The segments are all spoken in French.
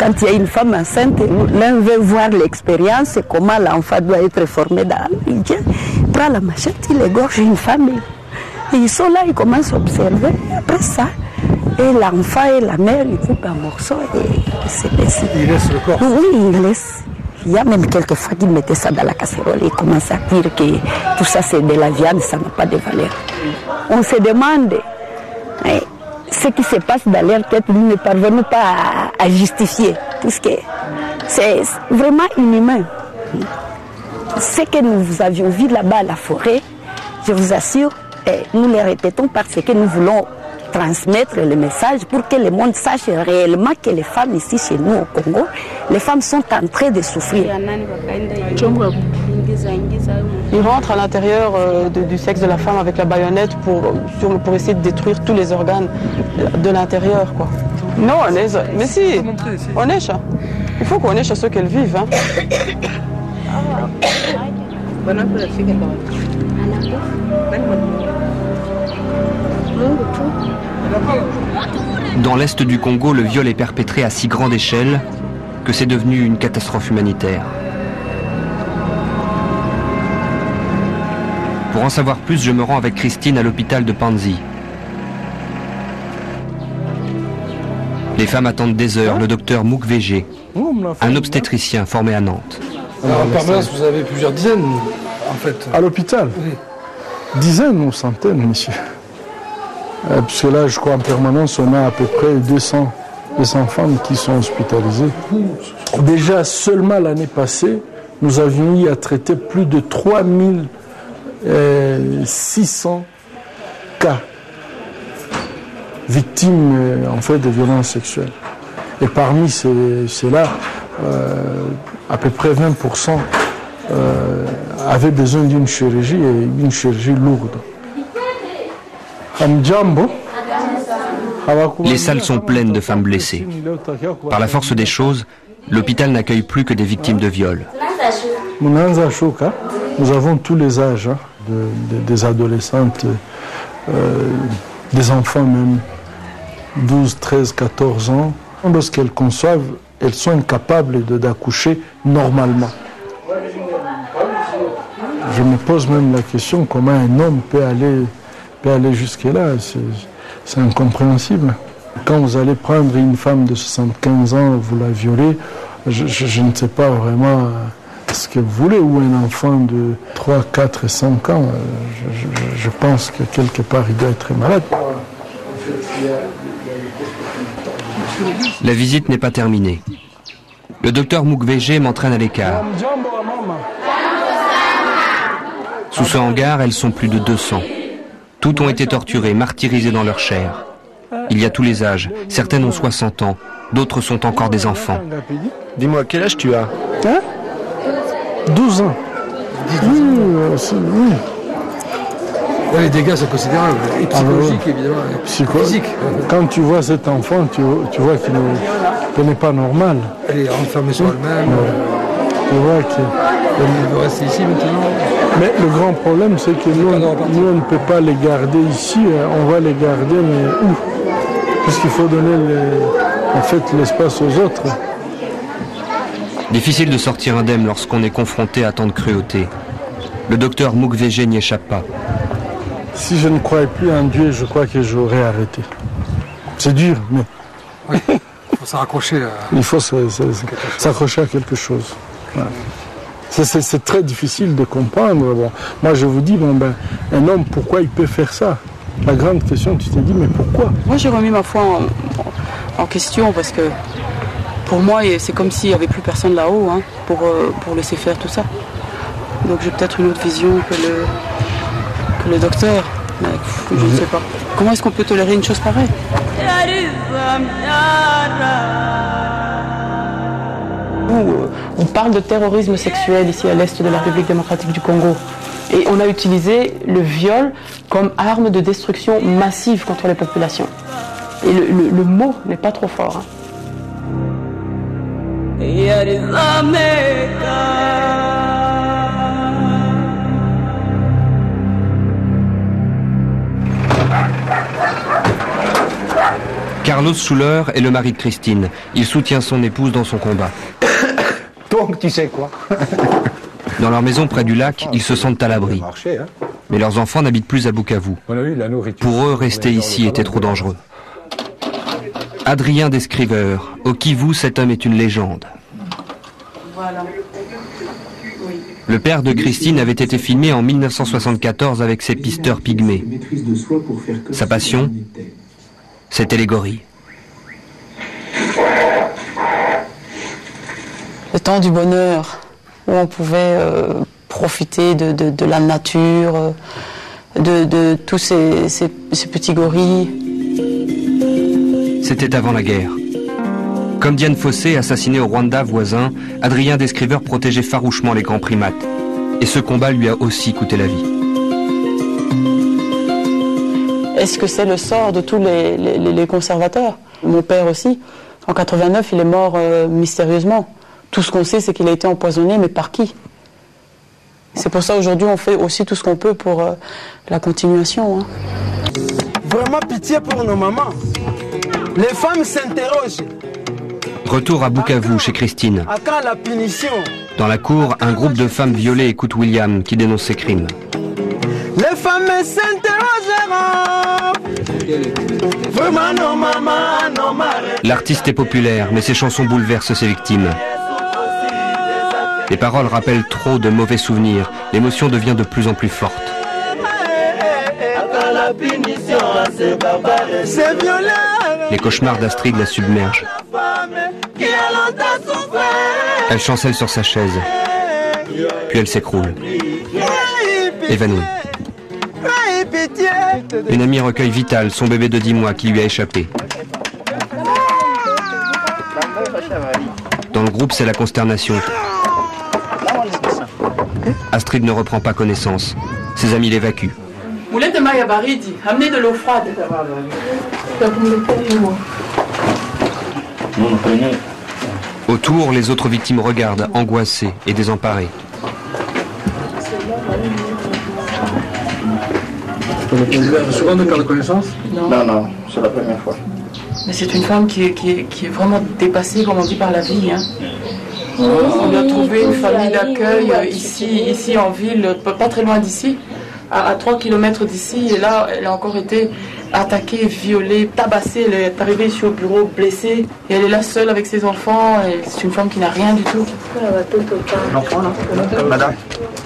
Quand il y a une femme enceinte, l'un veut voir l'expérience et comment l'enfant doit être formé dans. Il prend la machette, il égorge une femme. Et ils sont là, ils commencent à observer. Et après ça, et l'enfant et la mère, ils coupent un morceau et c'est laissé. Il laisse le corps? Oui, il laisse. Il y a même quelques fois qu'ils mettaient ça dans la casserole et ils commencent à dire que tout ça c'est de la viande, ça n'a pas de valeur. On se demande ce qui se passe dans leur tête, nous ne parvenons pas à justifier, puisque c'est vraiment inhumain. Ce que nous avions vu là-bas à la forêt, je vous assure, nous le répétons parce que nous voulons transmettre le message pour que le monde sache réellement que les femmes ici chez nous au Congo, les femmes sont en train de souffrir. Ils rentrent à l'intérieur du sexe de la femme avec la baïonnette pour essayer de détruire tous les organes de l'intérieur, quoi. Non, mais si, on est chat. Il faut qu'on ait chez ceux qu'elles vivent. Hein. Dans l'est du Congo, le viol est perpétré à si grande échelle que c'est devenu une catastrophe humanitaire. Pour en savoir plus, je me rends avec Christine à l'hôpital de Panzi. Les femmes attendent des heures le docteur Mukwege, un obstétricien formé à Nantes. Alors, en permanence, vous avez plusieurs dizaines, en fait. À l'hôpital? Oui. Dizaines ou centaines, monsieur. Parce que là, je crois en permanence, on a à peu près 200 femmes qui sont hospitalisées. Déjà, seulement l'année passée, nous avions eu à traiter plus de 3600 cas victimes en fait, de violences sexuelles. Et parmi ceux-là, à peu près 20% avaient besoin d'une chirurgie et une chirurgie lourde. Les salles sont pleines de femmes blessées. Par la force des choses, l'hôpital n'accueille plus que des victimes de viol. Nous avons tous les âges, des adolescentes, des enfants même, 12, 13, 14 ans. Lorsqu'elles conçoivent, elles sont incapables d'accoucher normalement. Je me pose même la question comment un homme peut aller jusque-là. C'est incompréhensible. Quand vous allez prendre une femme de 75 ans, vous la violez, je ne sais pas vraiment ce que vous voulez, ou un enfant de 3, 4 et 5 ans. Je pense que quelque part, il doit être malade. La visite n'est pas terminée. Le docteur Mukwege m'entraîne à l'écart. Sous ce hangar, elles sont plus de 200. Toutes ont été torturées, martyrisées dans leur chair. Il y a tous les âges. Certaines ont 60 ans, d'autres sont encore des enfants. Dis-moi, quel âge tu as? 12 ans. Oui. Ouais, les dégâts sont considérables. Et psychologiques, évidemment. Physique. Quand tu vois cet enfant, tu vois qu'il n'est pas normal. Elle est enfermée sur elle-même. Tu vois qu'il veut rester ici maintenant. Mais le grand problème, c'est que nous, on ne peut pas les garder ici. On va les garder, mais où? Puisqu'il faut donner l'espace aux autres. Difficile de sortir indemne lorsqu'on est confronté à tant de cruauté. Le docteur Mukwege n'y échappe pas. Si je ne croyais plus en Dieu, je crois que j'aurais arrêté. C'est dur, mais... Oui, il faut s'accrocher à... Il faut s'accrocher à quelque chose. Voilà. C'est très difficile de comprendre. Bon, moi, je vous dis, un homme, pourquoi il peut faire ça? La grande question, tu t'es dit, mais pourquoi? Moi, j'ai remis ma foi en question parce que pour moi, c'est comme s'il n'y avait plus personne là-haut pour laisser faire tout ça. Donc j'ai peut-être une autre vision que le docteur. Mais, je ne sais pas. Comment est-ce qu'on peut tolérer une chose pareille? On parle de terrorisme sexuel ici à l'est de la République démocratique du Congo. Et on a utilisé le viol comme arme de destruction massive contre les populations. Et le mot n'est pas trop fort. Carlos Schuller est le mari de Christine. Il soutient son épouse dans son combat. Donc tu sais quoi? Dans leur maison près du lac, ils se sentent à l'abri. Mais leurs enfants n'habitent plus à Bukavu. Pour eux, rester ici était trop dangereux. Adrien Descriveur. Au Kivu, cet homme est une légende. Le père de Christine avait été filmé en 1974 avec ses pisteurs pygmées. Sa passion, c'était les gorilles. Le temps du bonheur, où on pouvait profiter de la nature, de tous ces petits gorilles. C'était avant la guerre. Comme Diane Fossé, assassinée au Rwanda voisin, Adrien Descriveur protégeait farouchement les grands primates. Et ce combat lui a aussi coûté la vie. Est-ce que c'est le sort de tous les conservateurs? Mon père aussi. En 89, il est mort mystérieusement. Tout ce qu'on sait, c'est qu'il a été empoisonné, mais par qui? C'est pour ça aujourd'hui on fait aussi tout ce qu'on peut pour la continuation. Hein. Vraiment pitié pour nos mamans. Les femmes s'interrogent. Retour à Bukavu chez Christine. À quand la punition? Dans la cour, un groupe de femmes violées écoute William qui dénonce ses crimes. Les femmes s'interrogeront. Vraiment nos mamans, nos marées. L'artiste est populaire, mais ses chansons bouleversent ses victimes. Les paroles rappellent trop de mauvais souvenirs. L'émotion devient de plus en plus forte. Les cauchemars d'Astrid la submergent. Elle chancelle sur sa chaise. Puis elle s'écroule. Évanouie. Une amie recueille Vital, son bébé de 10 mois qui lui a échappé. Dans le groupe, c'est la consternation. Astrid ne reprend pas connaissance. Ses amis l'évacuent. Moulette de Maya Baridi, amenez de l'eau froide. Autour, les autres victimes regardent, angoissées et désemparées. Souvent de perdre connaissance? Non, c'est la première fois. Mais c'est une femme qui est vraiment dépassée, comme on dit, par la vie. Hein. On lui a trouvé une famille d'accueil ici en ville, pas très loin d'ici, à 3 km d'ici. Et là, elle a encore été attaquée, violée, tabassée. Elle est arrivée ici au bureau blessée. Et elle est là seule avec ses enfants. Et c'est une femme qui n'a rien du tout. L'enfant, là? Madame?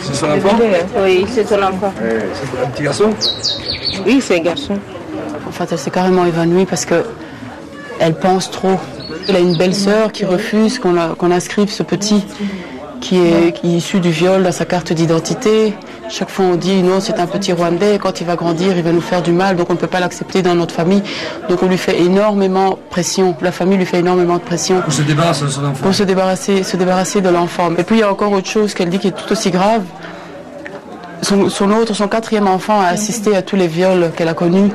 C'est son enfant? Oui, c'est son enfant. C'est un petit garçon? Oui, c'est un garçon. En fait, elle s'est carrément évanouie parce que elle pense trop. Elle a une belle sœur qui refuse qu'on inscrive ce petit qui est issu du viol dans sa carte d'identité. Chaque fois on dit non, c'est un petit Rwandais, quand il va grandir il va nous faire du mal, donc on ne peut pas l'accepter dans notre famille. Donc on lui fait énormément pression, la famille lui fait énormément de pression. Pour se débarrasser de son enfant. Pour se débarrasser de l'enfant. Et puis il y a encore autre chose qu'elle dit qui est tout aussi grave. Son quatrième enfant a assisté à tous les viols qu'elle a connus.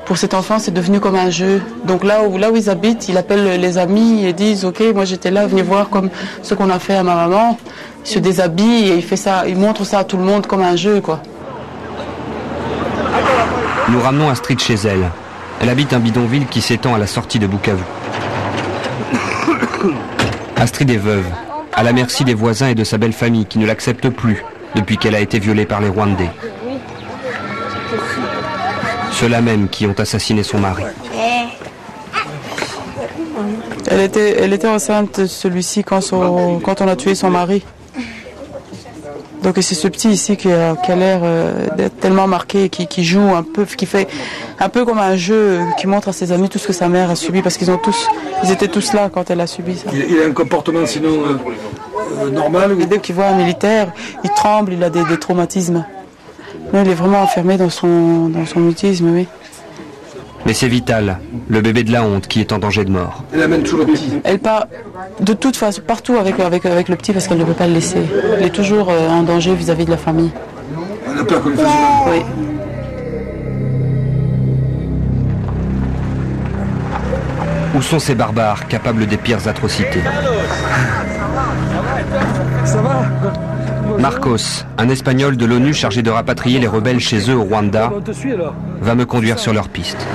Pour cet enfant, c'est devenu comme un jeu. Donc là où ils habitent, il appelle les amis et disent « Ok, moi j'étais là, venez voir comme ce qu'on a fait à ma maman. » Il se déshabille et il fait ça, il montre ça à tout le monde comme un jeu, quoi. Nous ramenons Astrid chez elle. Elle habite un bidonville qui s'étend à la sortie de Bukavu. Astrid est veuve, à la merci des voisins et de sa belle famille qui ne l'acceptent plus depuis qu'elle a été violée par les Rwandais. Ceux-là même qui ont assassiné son mari. Elle était enceinte de celui-ci quand on a tué son mari. Donc c'est ce petit ici qui a l'air d'être tellement marqué, qui joue un peu, qui fait un peu comme un jeu, qui montre à ses amis tout ce que sa mère a subi, parce ils étaient tous là quand elle a subi ça. Il a un comportement sinon normal ou... Dès qu'il voit un militaire, il tremble, il a des traumatismes. Non, il est vraiment enfermé dans son mutisme, oui. Mais c'est Vital, le bébé de la honte, qui est en danger de mort. Elle amène toujours le petit. Elle part de toute façon partout avec le petit parce qu'elle ne peut pas le laisser. Elle est toujours en danger vis-à-vis de la famille. Elle a peur qu'on lui fasse du mal. Oui. Où sont ces barbares capables des pires atrocités? Ça va? Marcos, un Espagnol de l'ONU chargé de rapatrier les rebelles chez eux au Rwanda, va me conduire sur leur piste.